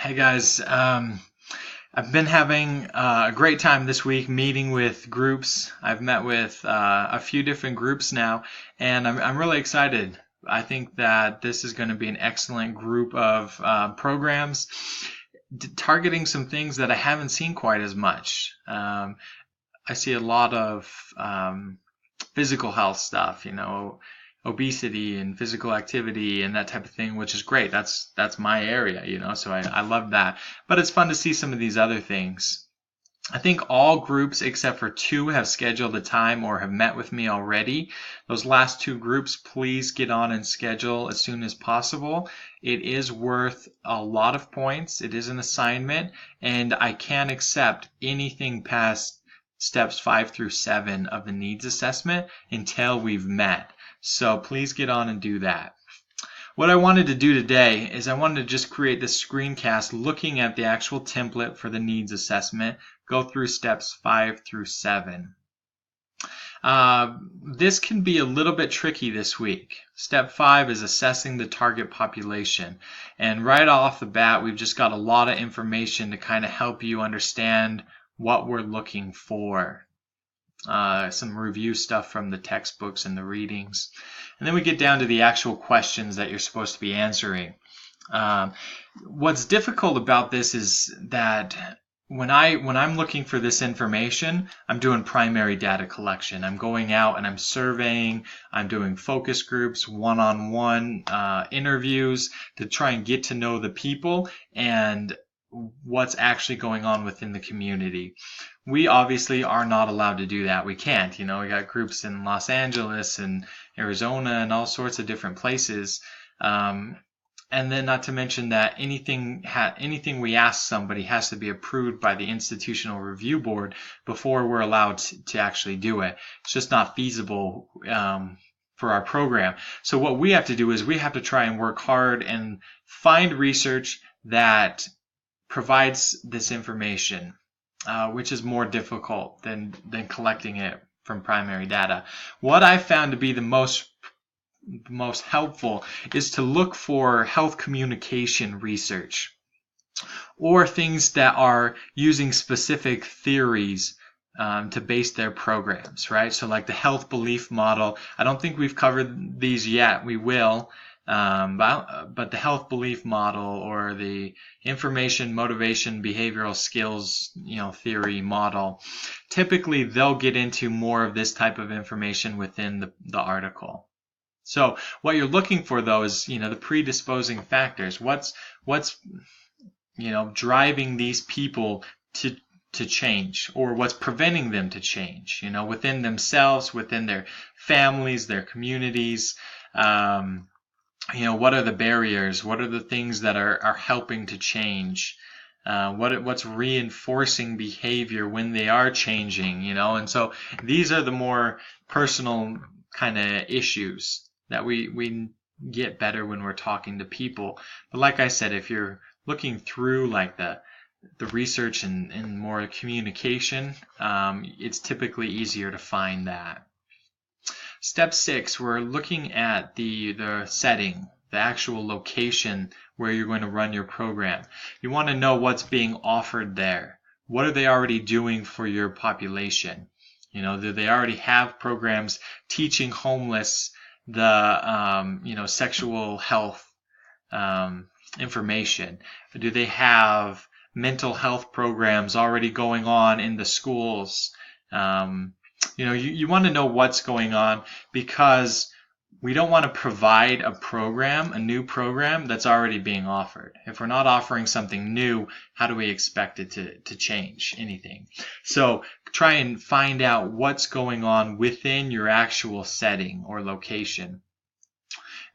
Hey guys, I've been having a great time this week meeting with groups. I've met with a few different groups now, and I'm really excited. I think that this is going to be an excellent group of programs targeting some things that I haven't seen quite as much. I see a lot of physical health stuff, obesity and physical activity and that type of thing, which is great. That's my area, so I love that. But it's fun to see some of these other things. I think all groups except for two have scheduled a time or have met with me already. Those last two groups, please get on and schedule as soon as possible. It is worth a lot of points. It is an assignment, and I can accept anything past steps 5 through 7 of the needs assessment until we've met. So please get on and do that. What I wanted to do today is I wanted to just create this screencast looking at the actual template for the needs assessment, go through steps 5 through 7. This can be a little bit tricky this week. Step 5 is assessing the target population. And right off the bat, we've just got a lot of information to kind of help you understand what we're looking for. Some review stuff from the textbooks and the readings. And then we get down to the actual questions that you're supposed to be answering. What's difficult about this is that when I'm looking for this information, I'm doing primary data collection. I'm going out and I'm surveying, I'm doing focus groups, one-on-one interviews to try and get to know the people and what's actually going on within the community. We obviously are not allowed to do that. We can't. We got groups in Los Angeles and Arizona and all sorts of different places. And then not to mention that anything we ask somebody has to be approved by the Institutional Review Board before we're allowed to actually do it. It's just not feasible for our program. So what we have to do is we have to try and work hard and find research that provides this information, which is more difficult than collecting it from primary data. What I found to be the most helpful is to look for health communication research or things that are using specific theories to base their programs, right? So like the health belief model, I don't think we've covered these yet. We will. But the health belief model or the information, motivation, behavioral skills, theory model, typically they'll get into more of this type of information within the article. So what you're looking for though is, the predisposing factors. What's driving these people to change, or what's preventing them to change, within themselves, within their families, their communities. What are the barriers? What are the things that are helping to change? What's reinforcing behavior when they are changing? And so these are the more personal kind of issues that we get better when we're talking to people. But like I said, if you're looking through like the research and more communication, it's typically easier to find that. Step 6, we're looking at the setting, the actual location where you're going to run your program. You want to know what's being offered there. What are they already doing for your population? Do they already have programs teaching homeless the sexual health information? Do they have mental health programs already going on in the schools? You want to know what's going on, because we don't want to provide a new program that's already being offered. If we're not offering something new, how do we expect it to change anything? So try and find out what's going on within your actual setting or location.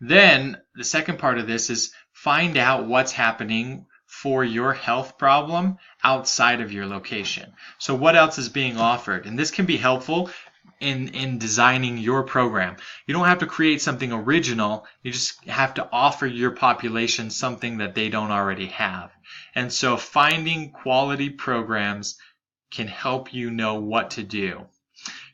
Then the second part of this is find out what's happening for your health problem outside of your location. So what else is being offered? And this can be helpful in designing your program. You don't have to create something original. You just have to offer your population something that they don't already have. And so finding quality programs can help you know what to do.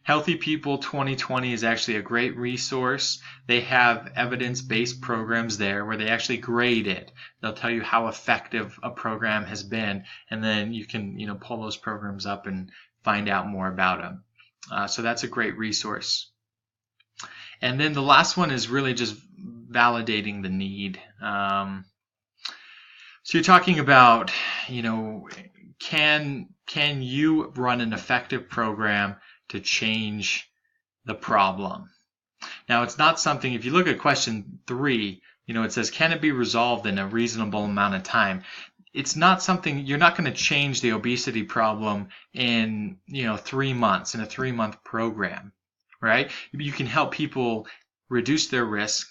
Healthy People 2020 is actually a great resource. They have evidence-based programs there where they actually grade it. They'll tell you how effective a program has been, and then you can, pull those programs up and find out more about them. So that's a great resource. And then the last one is really just validating the need. So you're talking about, can you run an effective program to change the problem? Now, it's not something, if you look at question 3, it says, can it be resolved in a reasonable amount of time? It's not something, you're not going to change the obesity problem in, 3 months, in a 3-month program, right? You can help people reduce their risk,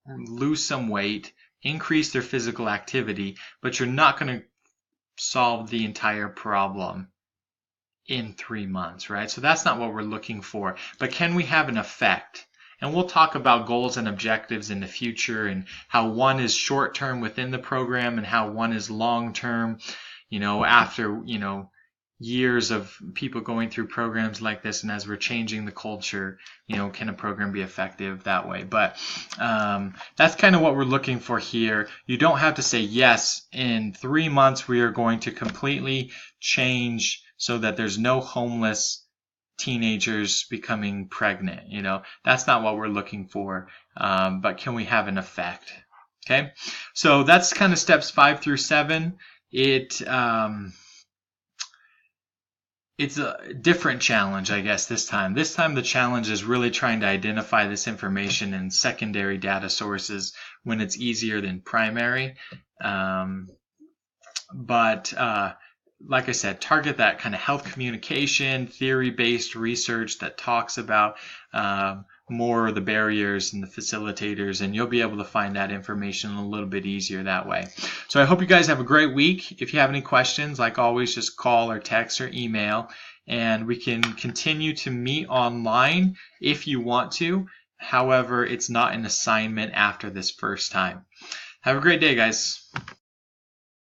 lose some weight, increase their physical activity, but you're not going to solve the entire problem in 3 months, right? So that's not what we're looking for. But can we have an effect? And we'll talk about goals and objectives in the future and how one is short-term within the program and how one is long-term, after, years of people going through programs like this, and as we're changing the culture, can a program be effective that way? But that's kind of what we're looking for here. You don't have to say, yes, in 3 months we are going to completely change so that there's no homeless teenagers becoming pregnant. That's not what we're looking for. But can we have an effect? Okay, so that's kind of steps 5 through 7. It's a different challenge, I guess, this time. This time the challenge is really trying to identify this information in secondary data sources when it's easier than primary. Like I said, target that kind of health communication, theory-based research that talks about more of the barriers and the facilitators, and you'll be able to find that information a little bit easier that way. So I hope you guys have a great week. If you have any questions, like always, just call or text or email, and we can continue to meet online if you want to. However, it's not an assignment after this first time. Have a great day, guys.